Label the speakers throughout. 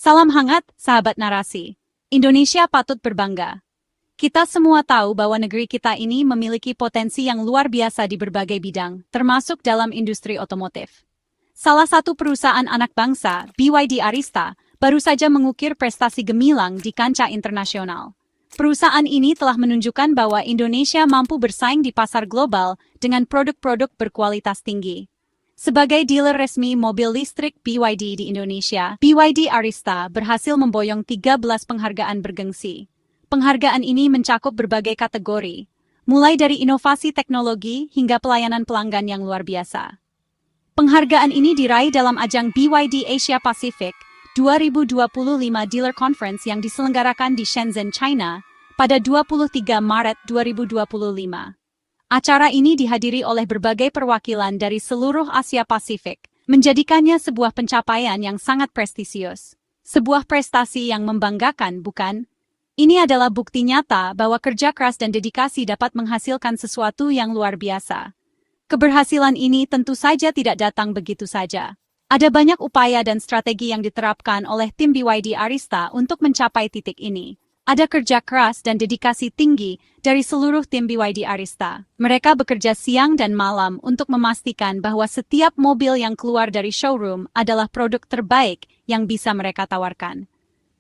Speaker 1: Salam hangat, sahabat narasi. Indonesia patut berbangga. Kita semua tahu bahwa negeri kita ini memiliki potensi yang luar biasa di berbagai bidang, termasuk dalam industri otomotif. Salah satu perusahaan anak bangsa, BYD Arista, baru saja mengukir prestasi gemilang di kancah internasional. Perusahaan ini telah menunjukkan bahwa Indonesia mampu bersaing di pasar global dengan produk-produk berkualitas tinggi. Sebagai dealer resmi mobil listrik BYD di Indonesia, BYD Arista berhasil memboyong 13 penghargaan bergengsi. Penghargaan ini mencakup berbagai kategori, mulai dari inovasi teknologi hingga pelayanan pelanggan yang luar biasa. Penghargaan ini diraih dalam ajang BYD Asia Pacific 2025 Dealer Conference yang diselenggarakan di Shenzhen, China, pada 23 Maret 2025. Acara ini dihadiri oleh berbagai perwakilan dari seluruh Asia Pasifik, menjadikannya sebuah pencapaian yang sangat prestisius. Sebuah prestasi yang membanggakan, bukan? Ini adalah bukti nyata bahwa kerja keras dan dedikasi dapat menghasilkan sesuatu yang luar biasa. Keberhasilan ini tentu saja tidak datang begitu saja. Ada banyak upaya dan strategi yang diterapkan oleh tim BYD Arista untuk mencapai titik ini. Ada kerja keras dan dedikasi tinggi dari seluruh tim BYD Arista. Mereka bekerja siang dan malam untuk memastikan bahwa setiap mobil yang keluar dari showroom adalah produk terbaik yang bisa mereka tawarkan.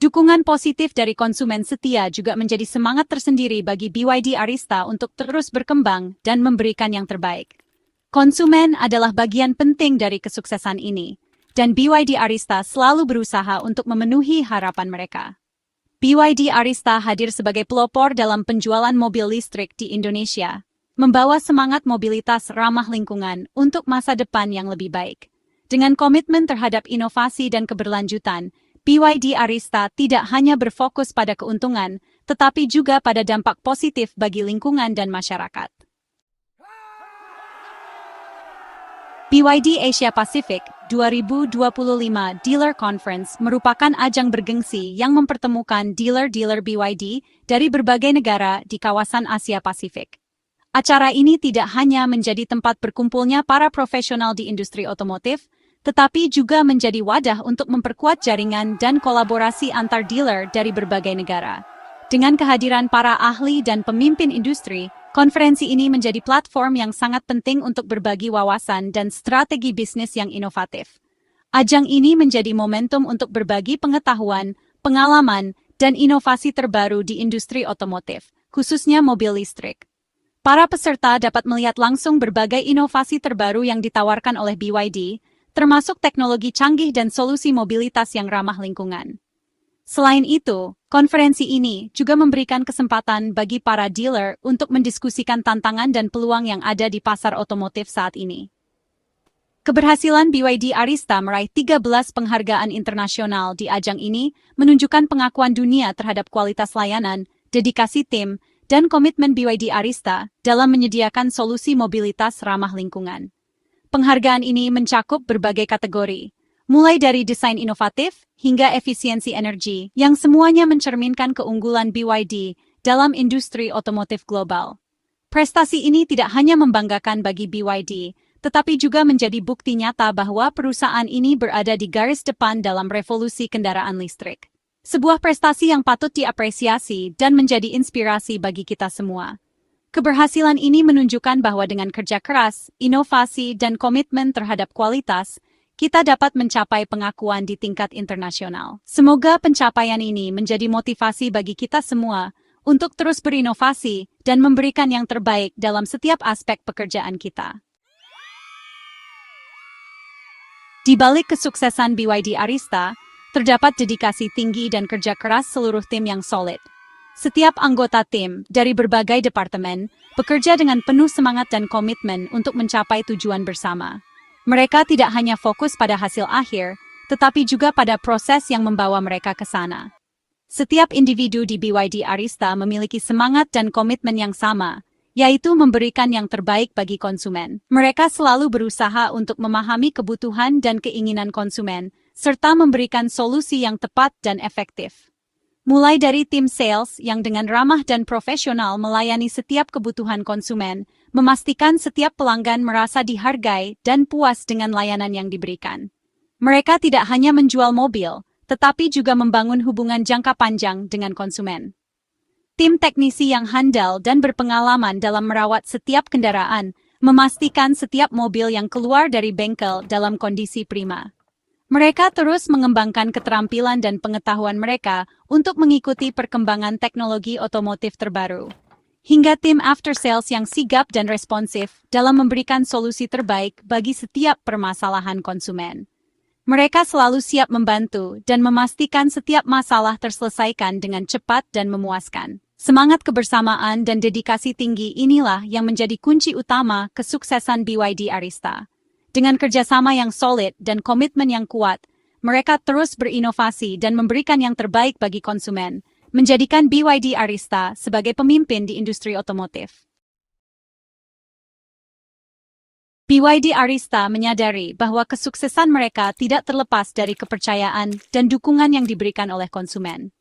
Speaker 1: Dukungan positif dari konsumen setia juga menjadi semangat tersendiri bagi BYD Arista untuk terus berkembang dan memberikan yang terbaik. Konsumen adalah bagian penting dari kesuksesan ini, dan BYD Arista selalu berusaha untuk memenuhi harapan mereka. BYD Arista hadir sebagai pelopor dalam penjualan mobil listrik di Indonesia, membawa semangat mobilitas ramah lingkungan untuk masa depan yang lebih baik. Dengan komitmen terhadap inovasi dan keberlanjutan, BYD Arista tidak hanya berfokus pada keuntungan, tetapi juga pada dampak positif bagi lingkungan dan masyarakat. BYD Asia Pacific 2025 Dealer Conference merupakan ajang bergengsi yang mempertemukan dealer-dealer BYD dari berbagai negara di kawasan Asia Pasifik. Acara ini tidak hanya menjadi tempat berkumpulnya para profesional di industri otomotif, tetapi juga menjadi wadah untuk memperkuat jaringan dan kolaborasi antar dealer dari berbagai negara. Dengan kehadiran para ahli dan pemimpin industri, konferensi ini menjadi platform yang sangat penting untuk berbagi wawasan dan strategi bisnis yang inovatif. Ajang ini menjadi momentum untuk berbagi pengetahuan, pengalaman, dan inovasi terbaru di industri otomotif, khususnya mobil listrik. Para peserta dapat melihat langsung berbagai inovasi terbaru yang ditawarkan oleh BYD, termasuk teknologi canggih dan solusi mobilitas yang ramah lingkungan. Selain itu, konferensi ini juga memberikan kesempatan bagi para dealer untuk mendiskusikan tantangan dan peluang yang ada di pasar otomotif saat ini. Keberhasilan BYD Arista meraih 13 penghargaan internasional di ajang ini menunjukkan pengakuan dunia terhadap kualitas layanan, dedikasi tim, dan komitmen BYD Arista dalam menyediakan solusi mobilitas ramah lingkungan. Penghargaan ini mencakup berbagai kategori, mulai dari desain inovatif hingga efisiensi energi, yang semuanya mencerminkan keunggulan BYD dalam industri otomotif global. Prestasi ini tidak hanya membanggakan bagi BYD, tetapi juga menjadi bukti nyata bahwa perusahaan ini berada di garis depan dalam revolusi kendaraan listrik. Sebuah prestasi yang patut diapresiasi dan menjadi inspirasi bagi kita semua. Keberhasilan ini menunjukkan bahwa dengan kerja keras, inovasi, dan komitmen terhadap kualitas, kita dapat mencapai pengakuan di tingkat internasional. Semoga pencapaian ini menjadi motivasi bagi kita semua untuk terus berinovasi dan memberikan yang terbaik dalam setiap aspek pekerjaan kita. Di balik kesuksesan BYD Arista, terdapat dedikasi tinggi dan kerja keras seluruh tim yang solid. Setiap anggota tim dari berbagai departemen bekerja dengan penuh semangat dan komitmen untuk mencapai tujuan bersama. Mereka tidak hanya fokus pada hasil akhir, tetapi juga pada proses yang membawa mereka ke sana. Setiap individu di BYD Arista memiliki semangat dan komitmen yang sama, yaitu memberikan yang terbaik bagi konsumen. Mereka selalu berusaha untuk memahami kebutuhan dan keinginan konsumen, serta memberikan solusi yang tepat dan efektif. Mulai dari tim sales yang dengan ramah dan profesional melayani setiap kebutuhan konsumen, memastikan setiap pelanggan merasa dihargai dan puas dengan layanan yang diberikan. Mereka tidak hanya menjual mobil, tetapi juga membangun hubungan jangka panjang dengan konsumen. Tim teknisi yang handal dan berpengalaman dalam merawat setiap kendaraan, memastikan setiap mobil yang keluar dari bengkel dalam kondisi prima. Mereka terus mengembangkan keterampilan dan pengetahuan mereka untuk mengikuti perkembangan teknologi otomotif terbaru. Hingga tim after sales yang sigap dan responsif dalam memberikan solusi terbaik bagi setiap permasalahan konsumen. Mereka selalu siap membantu dan memastikan setiap masalah terselesaikan dengan cepat dan memuaskan. Semangat kebersamaan dan dedikasi tinggi inilah yang menjadi kunci utama kesuksesan BYD Arista. Dengan kerjasama yang solid dan komitmen yang kuat, mereka terus berinovasi dan memberikan yang terbaik bagi konsumen, menjadikan BYD Arista sebagai pemimpin di industri otomotif. BYD Arista menyadari bahwa kesuksesan mereka tidak terlepas dari kepercayaan dan dukungan yang diberikan oleh konsumen.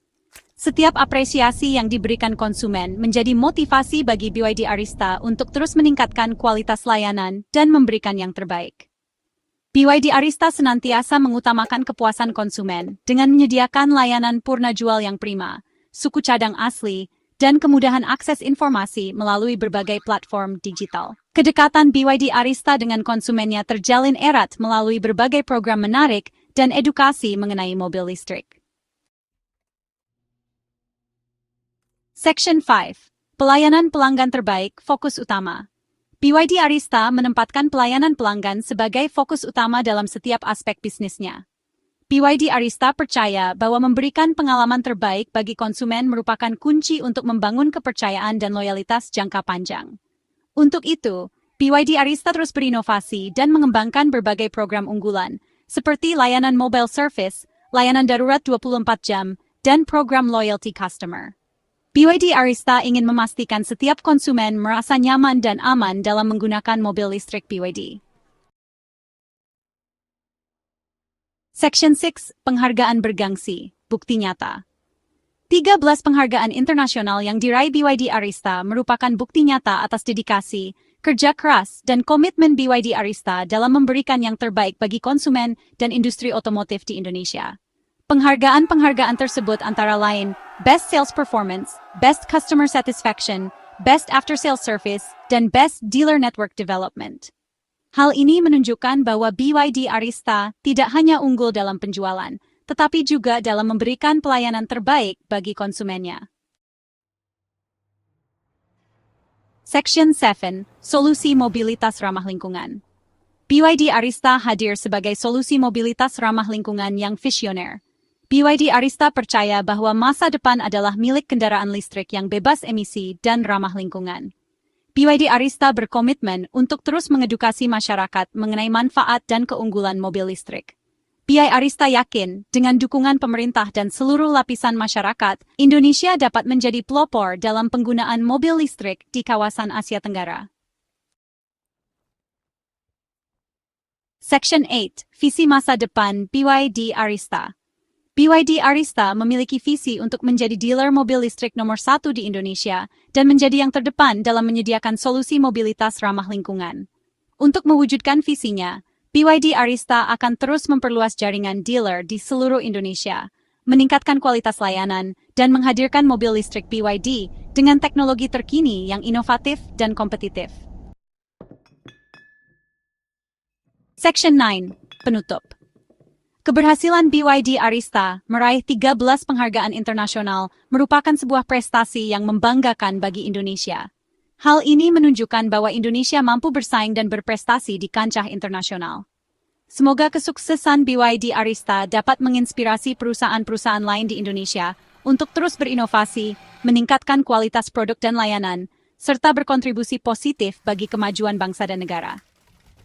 Speaker 1: Setiap apresiasi yang diberikan konsumen menjadi motivasi bagi BYD Arista untuk terus meningkatkan kualitas layanan dan memberikan yang terbaik. BYD Arista senantiasa mengutamakan kepuasan konsumen dengan menyediakan layanan purna jual yang prima, suku cadang asli, dan kemudahan akses informasi melalui berbagai platform digital. Kedekatan BYD Arista dengan konsumennya terjalin erat melalui berbagai program menarik dan edukasi mengenai mobil listrik. Section 5. Pelayanan pelanggan terbaik, fokus utama. BYD Arista menempatkan pelayanan pelanggan sebagai fokus utama dalam setiap aspek bisnisnya. BYD Arista percaya bahwa memberikan pengalaman terbaik bagi konsumen merupakan kunci untuk membangun kepercayaan dan loyalitas jangka panjang. Untuk itu, BYD Arista terus berinovasi dan mengembangkan berbagai program unggulan, seperti layanan mobile service, layanan darurat 24 jam, dan program loyalty customer. BYD Arista ingin memastikan setiap konsumen merasa nyaman dan aman dalam menggunakan mobil listrik BYD. Section 6. Penghargaan bergengsi, bukti nyata. 13 penghargaan internasional yang diraih BYD Arista merupakan bukti nyata atas dedikasi, kerja keras, dan komitmen BYD Arista dalam memberikan yang terbaik bagi konsumen dan industri otomotif di Indonesia. Penghargaan-penghargaan tersebut antara lain Best Sales Performance, Best Customer Satisfaction, Best After Sales Service, dan Best Dealer Network Development. Hal ini menunjukkan bahwa BYD Arista tidak hanya unggul dalam penjualan, tetapi juga dalam memberikan pelayanan terbaik bagi konsumennya. Section 7. Solusi mobilitas ramah lingkungan. BYD Arista hadir sebagai solusi mobilitas ramah lingkungan yang visioner. BYD Arista percaya bahwa masa depan adalah milik kendaraan listrik yang bebas emisi dan ramah lingkungan. BYD Arista berkomitmen untuk terus mengedukasi masyarakat mengenai manfaat dan keunggulan mobil listrik. BYD Arista yakin, dengan dukungan pemerintah dan seluruh lapisan masyarakat, Indonesia dapat menjadi pelopor dalam penggunaan mobil listrik di kawasan Asia Tenggara. Section 8. Visi masa depan BYD Arista. BYD Arista memiliki visi untuk menjadi dealer mobil listrik nomor 1 di Indonesia dan menjadi yang terdepan dalam menyediakan solusi mobilitas ramah lingkungan. Untuk mewujudkan visinya, BYD Arista akan terus memperluas jaringan dealer di seluruh Indonesia, meningkatkan kualitas layanan, dan menghadirkan mobil listrik BYD dengan teknologi terkini yang inovatif dan kompetitif. Section 9. Penutup. Keberhasilan BYD Arista meraih 13 penghargaan internasional merupakan sebuah prestasi yang membanggakan bagi Indonesia. Hal ini menunjukkan bahwa Indonesia mampu bersaing dan berprestasi di kancah internasional. Semoga kesuksesan BYD Arista dapat menginspirasi perusahaan-perusahaan lain di Indonesia untuk terus berinovasi, meningkatkan kualitas produk dan layanan, serta berkontribusi positif bagi kemajuan bangsa dan negara.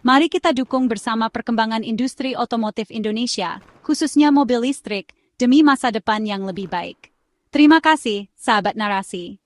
Speaker 1: Mari kita dukung bersama perkembangan industri otomotif Indonesia, khususnya mobil listrik, demi masa depan yang lebih baik. Terima kasih, sahabat narasi.